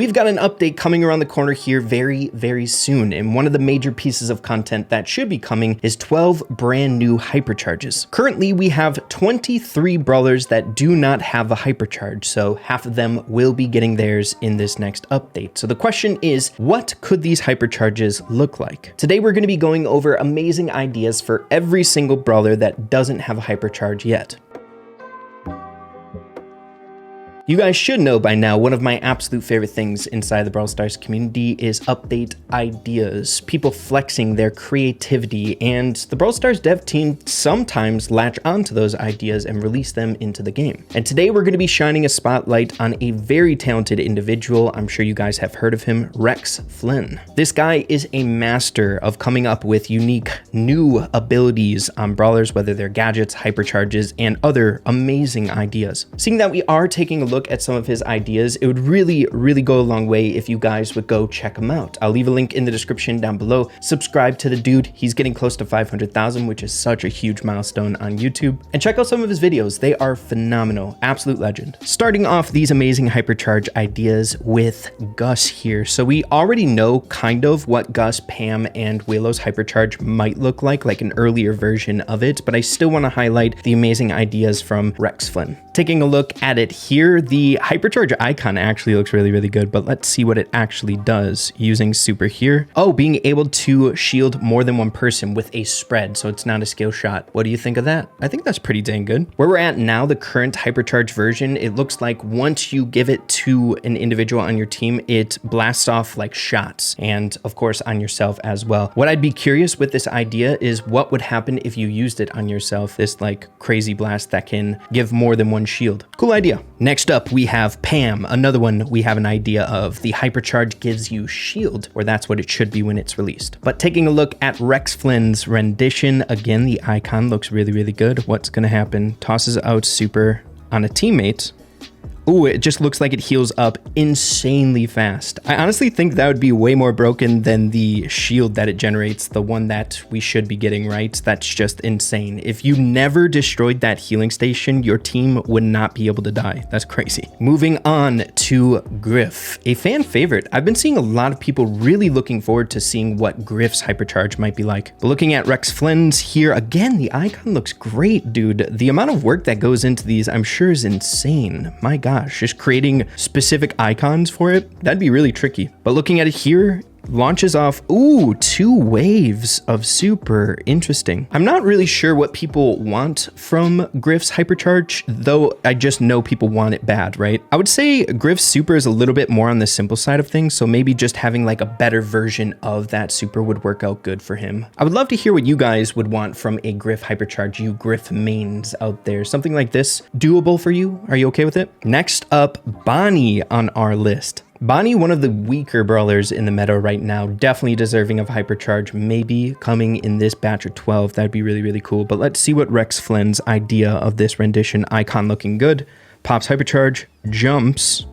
We've got an update coming around the corner here very soon, and one of the major pieces of content that should be coming is 12 brand new hypercharges. Currently, we have 23 brawlers that do not have a hypercharge, so half of them will be getting theirs in this next update. So the question is, what could these hypercharges look like? Today, we're going to be going over amazing ideas for every single brawler that doesn't have a hypercharge yet. You guys should know by now, one of my absolute favorite things inside the Brawl Stars community is update ideas, people flexing their creativity, and the Brawl Stars dev team sometimes latch onto those ideas and release them into the game. And today we're going to be shining a spotlight on a very talented individual. I'm sure you guys have heard of him, Rex Flynn. This guy is a master of coming up with unique new abilities on brawlers, whether they're gadgets, hypercharges, and other amazing ideas. Seeing that we are taking a look at some of his ideas, it would really go a long way if you guys would go check him out. I'll leave a link in the description down below. Subscribe to the dude. He's getting close to 500,000, which is such a huge milestone on YouTube. And check out some of his videos. They are phenomenal. Absolute legend. Starting off these amazing hypercharge ideas with Gus here. So we already know kind of what Gus, Pam, and Willow's hypercharge might look like an earlier version of it, but I still want to highlight the amazing ideas from Rex Flynn. Taking a look at it here, the hypercharge icon actually looks really good, but let's see what it actually does using super here. Oh, being able to shield more than one person with a spread, so it's not a skill shot. What do you think of that? I think that's pretty dang good. Where we're at now, the current hypercharge version, it looks like once you give it to an individual on your team, it blasts off like shots, and of course on yourself as well. What I'd be curious with this idea is what would happen if you used it on yourself, this like crazy blast that can give more than one shield. Cool idea. Next up, we have Pam, another one we have an idea of. The hypercharge gives you shield, or that's what it should be when it's released. But taking a look at Rex Flynn's rendition, again, the icon looks really good. What's gonna happen? Tosses out super on a teammate. Ooh, it just looks like it heals up insanely fast. I honestly think that would be way more broken than the shield that it generates, the one that we should be getting, right? That's just insane. If you never destroyed that healing station, your team would not be able to die. That's crazy. Moving on to Griff, a fan favorite. I've been seeing a lot of people really looking forward to seeing what Griff's hypercharge might be like. But looking at Rex Flynn's here, again, the icon looks great, dude. The amount of work that goes into these, I'm sure, is insane. My gosh, just creating specific icons for it, that'd be really tricky. But looking at it here, launches off, ooh, 2 waves of super. Interesting. I'm not really sure what people want from Griff's hypercharge, though I just know people want it bad, right? I would say Griff's super is a little bit more on the simple side of things, so maybe just having like a better version of that super would work out good for him. I would love to hear what you guys would want from a Griff hypercharge, you Griff mains out there. Something like this, doable for you? Are you okay with it? Next up, Bonnie on our list. Bonnie, one of the weaker brawlers in the meta right now, definitely deserving of hypercharge, maybe coming in this batch of 12. That'd be really cool. But let's see what Rex Flynn's idea of this rendition. Icon looking good. Pops hypercharge, jumps,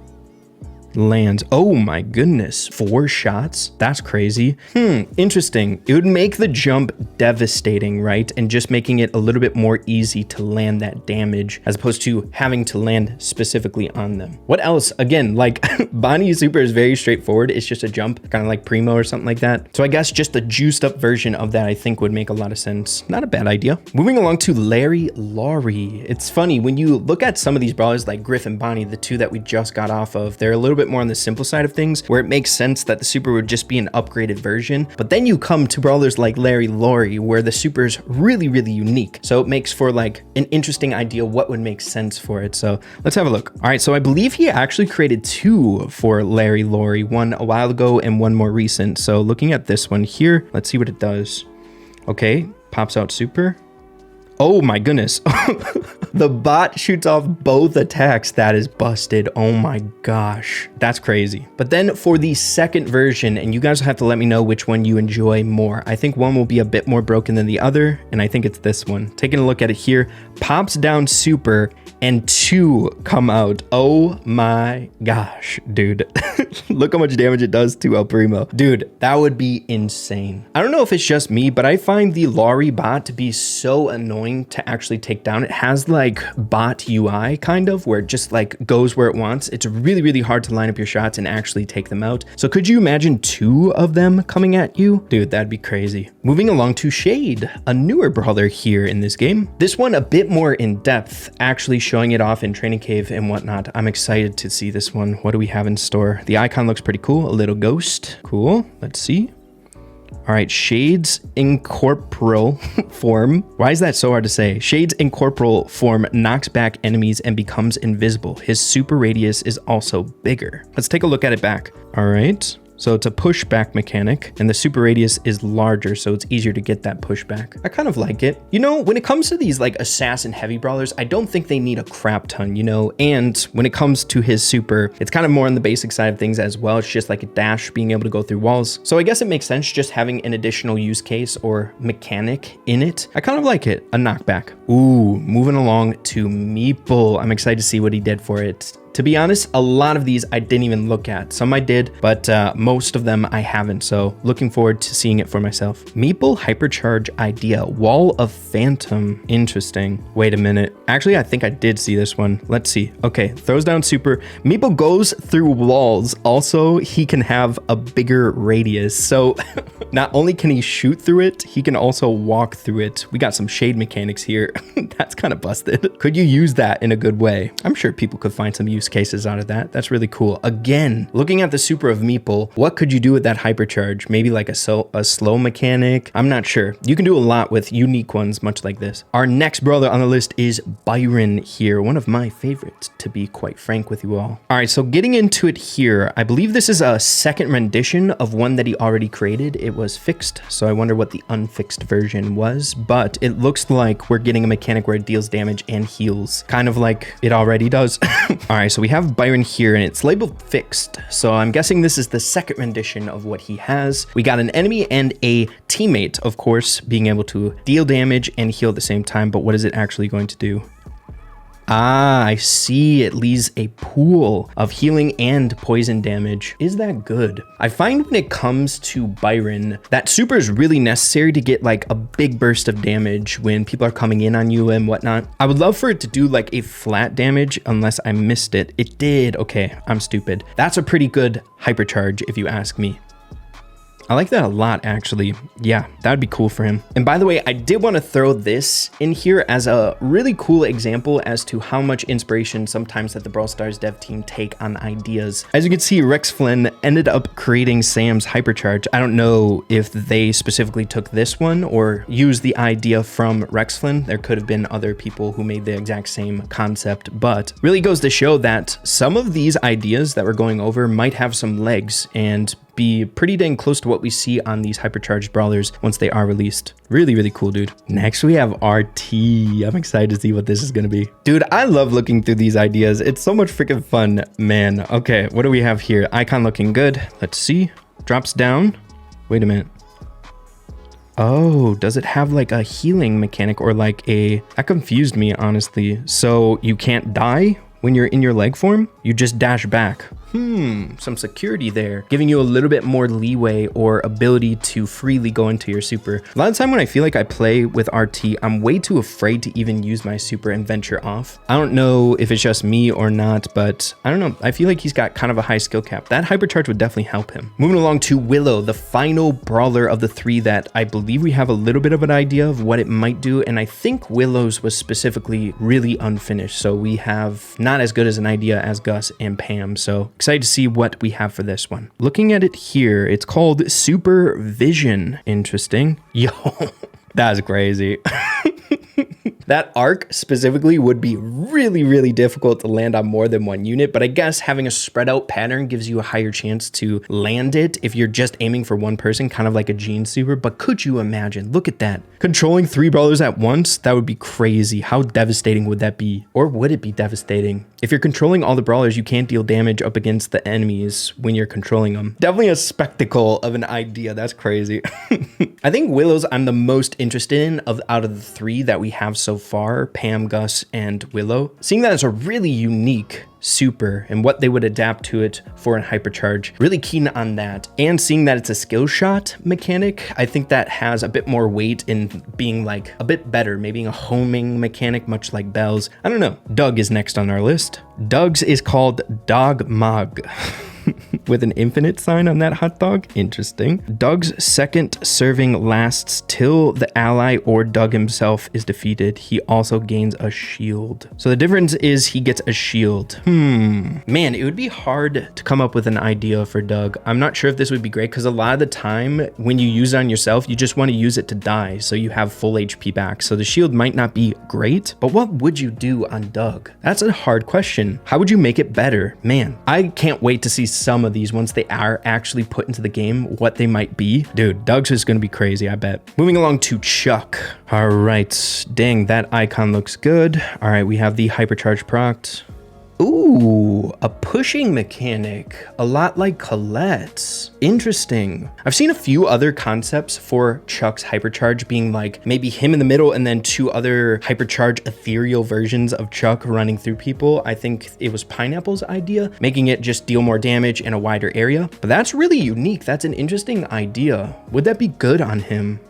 lands. Oh my goodness, 4 shots? That's crazy. Interesting. It would make the jump devastating, right? And just making it a little bit more easy to land that damage as opposed to having to land specifically on them. What else? Again, like Bonnie's super is very straightforward. It's just a jump, kind of like Primo or something like that. So I guess just a juiced up version of that I think would make a lot of sense. Not a bad idea. Moving along to Larry Laurie. It's funny, when you look at some of these brawlers like Griff and Bonnie, the two that we just got off of, they're a little bit more on the simple side of things, where it makes sense that the super would just be an upgraded version. But then you come to brawlers like Larry Laurie, where the super is really unique. So it makes for like an interesting idea what would make sense for it. So let's have a look. All right, so I believe he actually created 2 for Larry Laurie, one a while ago and one more recent. So looking at this one here, let's see what it does. Okay, pops out super. Oh my goodness. The bot shoots off both attacks. That is busted. Oh my gosh. That's crazy. But then for the second version, and you guys have to let me know which one you enjoy more. I think one will be a bit more broken than the other, and I think it's this one. Taking a look at it here, pops down super, and 2 come out. Oh my gosh, dude. Look how much damage it does to El Primo. Dude, that would be insane. I don't know if it's just me, but I find the Laurie bot to be so annoying to actually take down. It has like like bot UI kind of, where it just like goes where it wants. It's really, really hard to line up your shots and actually take them out. So could you imagine 2 of them coming at you? Dude, that'd be crazy. Moving along to Shade, a newer brawler here in this game. This one a bit more in depth, actually showing it off in Training Cave and whatnot. I'm excited to see this one. What do we have in store? The icon looks pretty cool. A little ghost. Cool. Let's see. All right, Shade's incorporeal form. Why is that so hard to say? Shade's incorporeal form knocks back enemies and becomes invisible. His super radius is also bigger. Let's take a look at it back. All right. So it's a pushback mechanic, and the super radius is larger, so it's easier to get that pushback. I kind of like it. You know, when it comes to these like assassin heavy brawlers, I don't think they need a crap ton, you know? And when it comes to his super, it's kind of more on the basic side of things as well. It's just like a dash, being able to go through walls. So I guess it makes sense just having an additional use case or mechanic in it. I kind of like it, a knockback. Ooh, moving along to Meeple. I'm excited to see what he did for it. To be honest, a lot of these I didn't even look at. Some I did, but most of them I haven't. So looking forward to seeing it for myself. Meeple Hypercharge idea. Wall of Phantom. Interesting. Wait a minute. Actually, I think I did see this one. Let's see. Okay, throws down super. Meeple goes through walls. Also, he can have a bigger radius. So not only can he shoot through it, he can also walk through it. We got some shade mechanics here. That's kind of busted. Could you use that in a good way? I'm sure people could find some use cases out of that. That's really cool. Again, looking at the super of Meeple, what could you do with that hypercharge? Maybe like a slow mechanic? I'm not sure. You can do a lot with unique ones, much like this. Our next brawler on the list is Byron here. One of my favorites, to be quite frank with you all. All right, so getting into it here, I believe this is a second rendition of one that he already created. It was fixed, so I wonder what the unfixed version was, but it looks like we're getting a mechanic where it deals damage and heals, kind of like it already does. All right, so we have Byron here and it's labeled fixed. So I'm guessing this is the second rendition of what he has. We got an enemy and a teammate, of course, being able to deal damage and heal at the same time. But what is it actually going to do? Ah, I see. It leaves a pool of healing and poison damage. Is that good? I find when it comes to Byron, that super is really necessary to get like a big burst of damage when people are coming in on you and whatnot. I would love for it to do like a flat damage unless I missed it. It did. Okay, I'm stupid. That's a pretty good hypercharge if you ask me. I like that a lot, actually. Yeah, that would be cool for him. And by the way, I did want to throw this in here as a really cool example as to how much inspiration sometimes that the Brawl Stars dev team take on ideas. As you can see, Rex Flynn ended up creating Sam's Hypercharge. I don't know if they specifically took this one or used the idea from Rex Flynn. There could have been other people who made the exact same concept, but really goes to show that some of these ideas that we're going over might have some legs and be pretty dang close to what we see on these hypercharged brawlers once they are released. Really, really cool, dude. Next, we have RT. I'm excited to see what this is gonna be. Dude, I love looking through these ideas. It's so much freaking fun, man. Okay, what do we have here? Icon looking good. Let's see. Drops down. Wait a minute. Oh, does it have like a healing mechanic or like a... That confused me, honestly. So you can't die when you're in your leg form? You just dash back. Some security there, giving you a little bit more leeway or ability to freely go into your super. A lot of the time when I feel like I play with RT, I'm way too afraid to even use my super and venture off. I don't know if it's just me or not, but I don't know. I feel like he's got kind of a high skill cap. That hypercharge would definitely help him. Moving along to Willow, the final brawler of the three that I believe we have a little bit of an idea of what it might do. And I think Willow's was specifically really unfinished. So we have not as good as an idea as Gus and Pam. So excited to see what we have for this one. Looking at it here, it's called Supervision. Interesting. Yo, that's crazy. That arc specifically would be really, really difficult to land on more than one unit, but I guess having a spread out pattern gives you a higher chance to land it if you're just aiming for one person, kind of like a Gene super. But could you imagine? Look at that. Controlling 3 brawlers at once? That would be crazy. How devastating would that be? Or would it be devastating? If you're controlling all the brawlers, you can't deal damage up against the enemies when you're controlling them. Definitely a spectacle of an idea. That's crazy. I think Willow's I'm the most interested in out of the 3 that we have so so far, Pam, Gus, and Willow. Seeing that as a really unique super and what they would adapt to it for in Hypercharge, really keen on that. And seeing that it's a skill shot mechanic, I think that has a bit more weight in being like a bit better, maybe a homing mechanic, much like Belle's. I don't know. Doug is next on our list. Doug's is called Dog Mog. With an infinite sign on that hot dog. Interesting. Doug's second serving lasts till the ally or Doug himself is defeated. He also gains a shield. So the difference is he gets a shield. Man, it would be hard to come up with an idea for Doug. I'm not sure if this would be great because a lot of the time when you use it on yourself, you just want to use it to die so you have full HP back. So the shield might not be great, but what would you do on Doug? That's a hard question. How would you make it better? Man, I can't wait to see some of these once they are actually put into the game, what they might be. Dude, Doug's is gonna be crazy, I bet. Moving along to Chuck. All right, dang, that icon looks good. All right, we have the Hypercharge proct. Ooh, a pushing mechanic, a lot like Colette's. Interesting. I've seen a few other concepts for Chuck's Hypercharge being like maybe him in the middle and then two other Hypercharge ethereal versions of Chuck running through people. I think it was Pineapple's idea, making it just deal more damage in a wider area. But that's really unique. That's an interesting idea. Would that be good on him?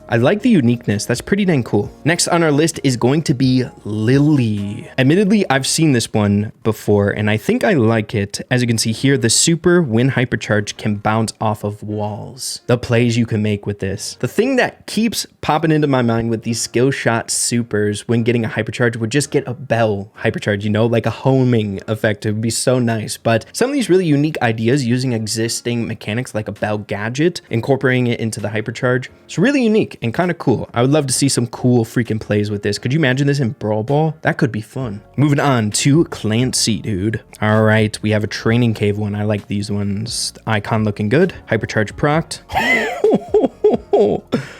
I like the uniqueness. That's pretty dang cool. Next on our list is going to be Lily. Admittedly, I've seen this one before and I think I like it. As you can see here, the super when Hypercharge can bounce off of walls. The plays you can make with this. The thing that keeps popping into my mind with these skill shot supers when getting a Hypercharge would just get a Belle Hypercharge, you know, like a homing effect. It would be so nice. But some of these really unique ideas using existing mechanics like a Belle gadget, incorporating it into the Hypercharge, it's really unique and kind of cool. I would love to see some cool freaking plays with this. Could you imagine this in Brawl Ball? That could be fun. Moving on to Clancy, dude. All right, we have a training cave one. I like these ones. The icon looking good. Hypercharge proct.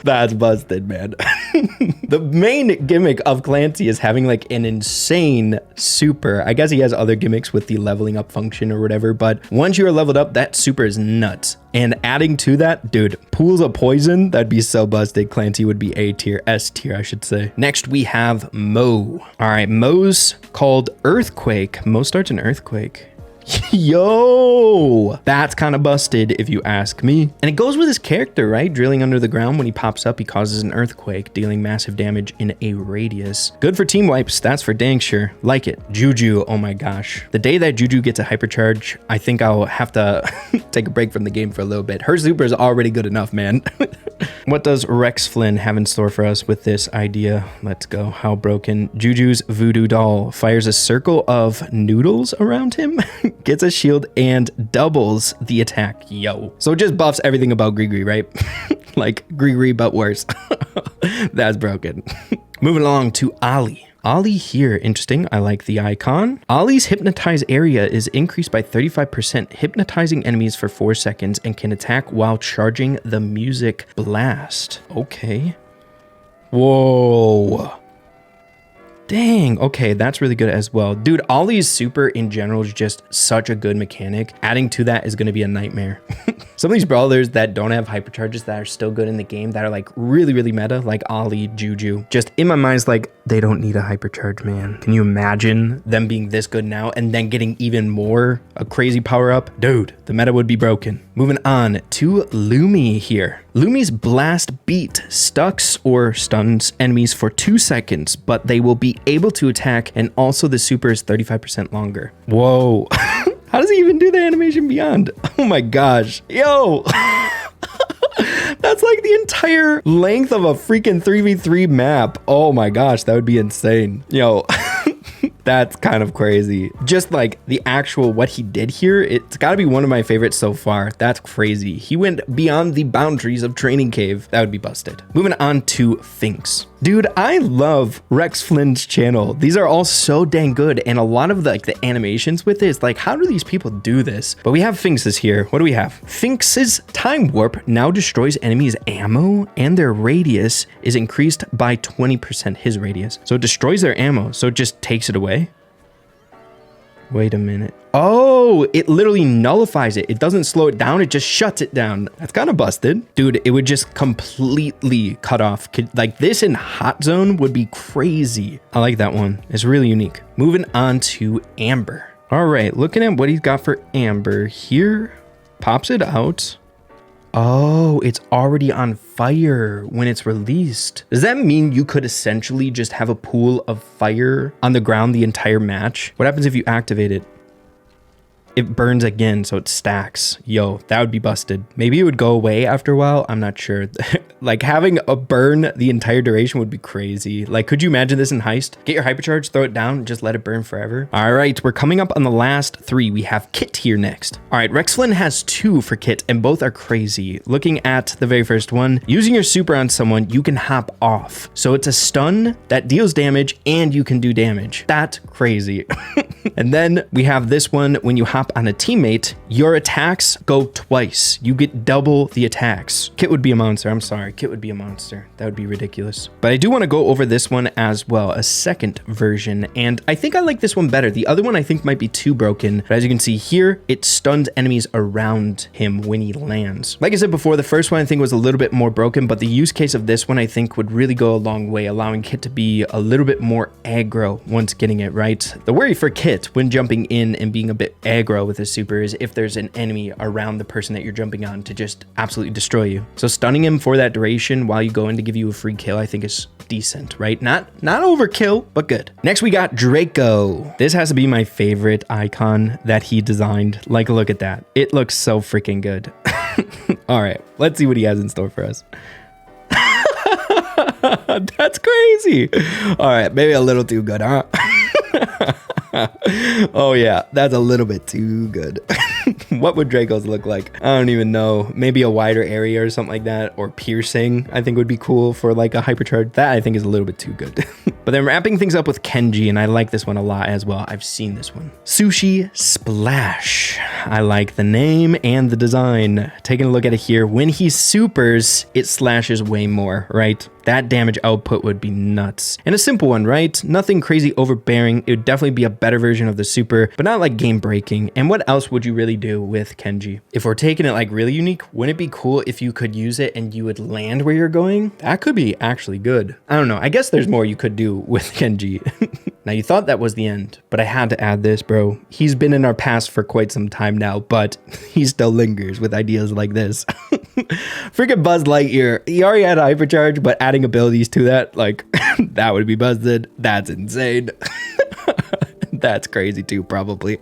That's busted, man. The main gimmick of Clancy is having like an insane super. I guess he has other gimmicks with the leveling up function or whatever, but once you are leveled up, that super is nuts. And adding to that, dude, pools of poison, that'd be so busted. Clancy would be A tier, S tier, I should say. Next, we have Mo. All right, Mo's called Earthquake. Mo starts an Earthquake. Yo, that's kind of busted if you ask me. And it goes with his character, right? Drilling under the ground, when he pops up, he causes an earthquake, dealing massive damage in a radius. Good for team wipes, that's for dang sure. Like it. Juju, oh my gosh. The day that Juju gets a Hypercharge, I think I'll have to take a break from the game for a little bit. Her super is already good enough, man. What does Rex Flynn have in store for us with this idea? Let's go. How broken. Juju's voodoo doll fires a circle of noodles around him, gets a shield, and doubles the attack. Yo. So it just buffs everything about Grigri, right? Like Grigri, but worse. That's broken. Moving along to Ali. Ali here, interesting. I like the icon. Ali's hypnotize area is increased by 35%, hypnotizing enemies for 4 seconds and can attack while charging the music blast. Okay. Whoa. Dang, okay, that's really good as well. Dude, Ollie's super in general is just such a good mechanic. Adding to that is going to be a nightmare. Some of these brawlers that don't have hypercharges that are still good in the game, that are like really, really meta, like Ollie, Juju, just in my mind, it's like, they don't need a hypercharge, man. Can you imagine them being this good now and then getting even more a crazy power up? Dude, the meta would be broken. Moving on to Lumi here. Lumi's blast beat stucks or stuns enemies for 2 seconds, but they will be able to attack, and also the super is 35% longer. Whoa. How does he even do the animation beyond? Oh my gosh. Yo. That's like the entire length of a freaking 3v3 map. Oh my gosh, that would be insane. Yo. That's kind of crazy. Just like the actual what he did here, it's got to be one of my favorites so far. That's crazy. He went beyond the boundaries of Training Cave. That would be busted. Moving on to Finks. Dude, I love Rex Flynn's channel. These are all so dang good, and a lot of the animations with it is like, how do these people do this? But we have Finks's here. What do we have? Finks's time warp now destroys enemies' ammo, and their radius is increased by 20%, his radius. So it destroys their ammo, so it just takes it away. Wait a minute. Oh, it literally nullifies it. It doesn't slow it down. It just shuts it down. That's kind of busted. Dude, it would just completely cut off. Like this in hot zone would be crazy. I like that one. It's really unique. Moving on to Amber. All right, looking at what he's got for Amber here. Pops it out. Oh, it's already on fire when it's released. Does that mean you could essentially just have a pool of fire on the ground the entire match? What happens if you activate it? It burns again, so it stacks. Yo, that would be busted. Maybe it would go away after a while. I'm not sure. Like having a burn the entire duration would be crazy. Like, could you imagine this in Heist? Get your Hypercharge, throw it down, and just let it burn forever. All right, we're coming up on the last 3. We have Kit here next. All right, Rex Flynn has 2 for Kit, and both are crazy. Looking at the very first one, using your super on someone, you can hop off. So it's a stun that deals damage, and you can do damage. That's crazy. And then we have this one, when you hop on a teammate, your attacks go twice. You get double the attacks. Kit would be a monster. I'm sorry. Kit would be a monster. That would be ridiculous. But I do want to go over this one as well, a second version. And I think I like this one better. The other one I think might be too broken. But as you can see here, it stuns enemies around him when he lands. Like I said before, the first one I think was a little bit more broken, but the use case of this one I think would really go a long way, allowing Kit to be a little bit more aggro once getting it right. The worry for Kit when jumping in and being a bit aggro with his super is if there's an enemy around the person that you're jumping on to just absolutely destroy you. So stunning him for that duration while you go in to give you a free kill, I think is decent, right? Not overkill, but good. Next we got Draco. This has to be my favorite icon that he designed. Like, look at that. It looks so freaking good. All right, let's see what he has in store for us. That's crazy. All right, maybe a little too good, huh? Oh yeah, that's a little bit too good. What would Dracos look like? I don't even know. Maybe a wider area or something like that, or piercing I think would be cool for like a hypercharge. That I think is a little bit too good. But then wrapping things up with Kenji, and I like this one a lot as well. I've seen this one. Sushi Splash. I like the name and the design. Taking a look at it here, when he supers, it slashes way more, right? That damage output would be nuts. And a simple one, right? Nothing crazy overbearing. It would definitely be a better version of the super, but not like game breaking. And what else would you really do with Kenji? If we're taking it like really unique, wouldn't it be cool if you could use it and you would land where you're going? That could be actually good. I don't know. I guess there's more you could do with Kenji. Now you thought that was the end, but I had to add this, bro. He's been in our past for quite some time now, but he still lingers with ideas like this. Freaking Buzz Lightyear. He already had a hypercharge, but adding abilities to that, like, that would be busted. That's insane. That's crazy too, probably.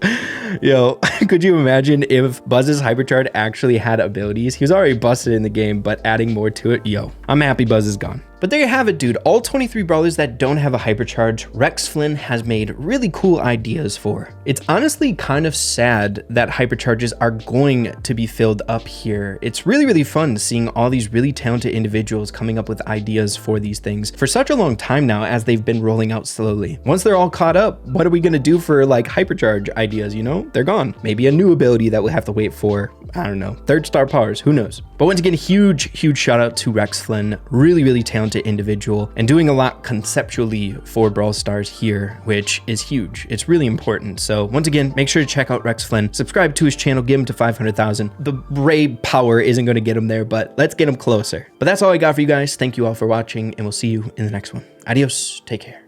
Yo, could you imagine if Buzz's hypercharge actually had abilities? He was already busted in the game, but adding more to it, yo, I'm happy Buzz is gone. But there you have it, dude. All 23 brawlers that don't have a hypercharge, Rex Flynn has made really cool ideas for. It's honestly kind of sad that hypercharges are going to be filled up here. It's really, really fun seeing all these really talented individuals coming up with ideas for these things for such a long time now as they've been rolling out slowly. Once they're all caught up, what are we gonna do for like hypercharge ideas, you know? They're gone. Maybe a new ability that we'll have to wait for. I don't know. 3rd star powers, who knows? But once again, huge shout out to Rex Flynn. Really, really talented individual and doing a lot conceptually for Brawl Stars here, which is huge. It's really important. So once again, make sure to check out Rex Flynn, subscribe to his channel, give him to 500,000. The Ray power isn't going to get him there, but let's get him closer. But that's all I got for you guys. Thank you all for watching, and we'll see you in the next one. Adios. Take care.